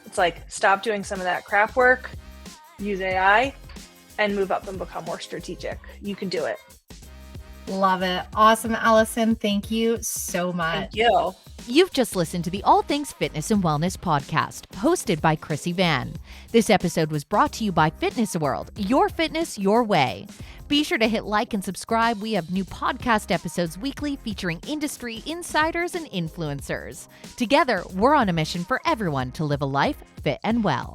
It's like, stop doing some of that crap work, use AI, and move up and become more strategic. You can do it. Love it. Awesome, Allison. Thank you so much. Thank you. You've just listened to the All Things Fitness and Wellness podcast, hosted by Chrissy Van. This episode was brought to you by Fitness World, your fitness, your way. Be sure to hit like and subscribe. We have new podcast episodes weekly featuring industry insiders and influencers. Together, we're on a mission for everyone to live a life fit and well.